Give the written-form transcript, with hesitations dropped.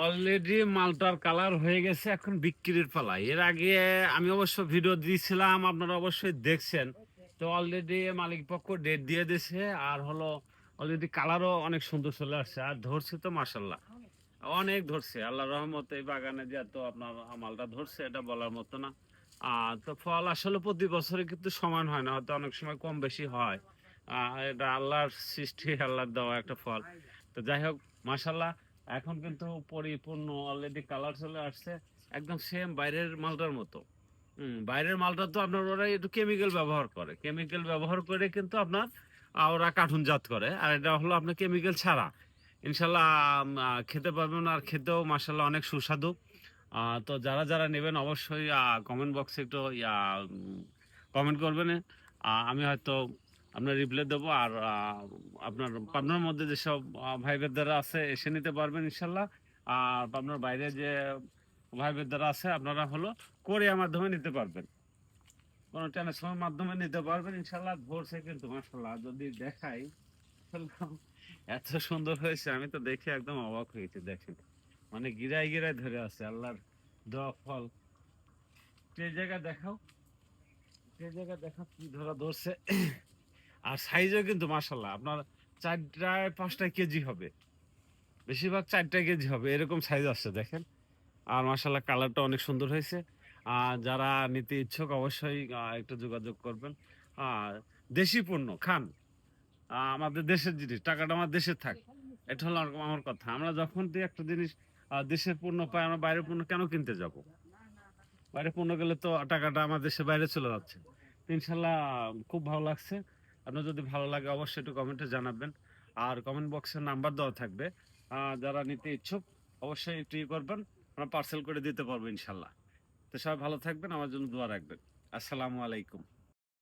Already মালটার colour হয়ে গেছে, এখন বিক্রির পালা। এর আগে আমি অবশ্য ভিডিও দিয়েছিলাম, আপনারা অবশ্যই দেখছেন। তো অলরেডি মালিক পক্ষ ডেট দিয়ে দিয়েছে, আর হলো অলরেডি কালারও অনেক সুন্দর চলে আসছে, আর ধরছে তো মাশাল্লাহ অনেক ধরছে। আল্লাহ রহমতে এই বাগানে যে এত আপনার মালটা ধরছে এটা বলার মতো না। তো ফল আসলে প্রতি বছরে কিন্তু সমান হয় না, হয়তো অনেক সময় কম বেশি হয়। এটা আল্লাহর সৃষ্টি, আল্লাহর দেওয়া একটা ফল। তো যাই হোক, মাশাল্লাহ এখন কিন্তু পরিপূর্ণ অলরেডি কালার চলে আসছে, একদম সেম বাইরের মালটার মতো। বাইরের মালটা তো আপনার ওরা একটু কেমিক্যাল ব্যবহার করে, কেমিক্যাল ব্যবহার করে কিন্তু আপনার ওরা কার্টুনজাত করে, আর এটা হলো আপনার কেমিক্যাল ছাড়া। ইনশাল্লাহ খেতে পারবেন, আর খেতেও মাশাল্লাহ অনেক সুস্বাদু। তো যারা যারা নেবেন অবশ্যই কমেন্ট বক্সে একটু কমেন্ট করবেন। আমি হয়তো আপনার রিপ্লাই দেবো। আর আপনার পাবনার মধ্যে যেসব ভাই বোনেরা আছে এসে নিতে পারবেন ইনশাল্লাহ। আর পাবনার বাইরে যে ভাই বোনেরা আছে আপনারা হলো কোরিয়ার মাধ্যমে নিতে পারবেন, কোনো ট্রান্সফারের মাধ্যমে নিতে পারবেন ইনশাল্লাহ। ধরছে কিন্তু মাশাল্লাহ, যদি দেখাই এত সুন্দর হয়েছে, আমি তো দেখে একদম অবাক হয়েছি। দেখেন মানে গিরায় গিরায় ধরে আছে আল্লাহর দেওয়া ফল। যে জায়গা দেখাও, যে জায়গা দেখাও কি ধরা ধরছে। আর সাইজও কিন্তু মাশাল্লাহ আপনার 4-5টা কেজি হবে, বেশিরভাগ 4টা কেজি হবে, এরকম সাইজ আসছে দেখেন। আর মাশাল্লাহ কালারটা অনেক সুন্দর হয়েছে। যারা নিতে ইচ্ছুক অবশ্যই একটু যোগাযোগ করবেন। আর দেশি পণ্য খান, আমাদের দেশের জিনিস, টাকাটা আমার দেশে থাক, এটা হলো আমার কথা। আমরা যখন দিয়ে একটা জিনিস দেশের পণ্য পাই, আমরা বাইরের পণ্য কেন কিনতে যাব? বাইরে পণ্য গেলে তো টাকাটা আমার দেশের বাইরে চলে যাচ্ছে। তো ইনশাল্লাহ খুব ভালো লাগছে। আপনার যদি ভালো লাগে অবশ্যই একটু কমেন্টে জানাবেন, আর কমেন্ট বক্সের নাম্বার দেওয়া থাকবে। যারা নিতে ইচ্ছুক অবশ্যই একটু করবেন, আমরা পার্সেল করে দিতে পারবো ইনশাল্লাহ। তো সবাই ভালো থাকবেন, আমার জন্য দোয়া রাখবেন। আসসালামু আলাইকুম।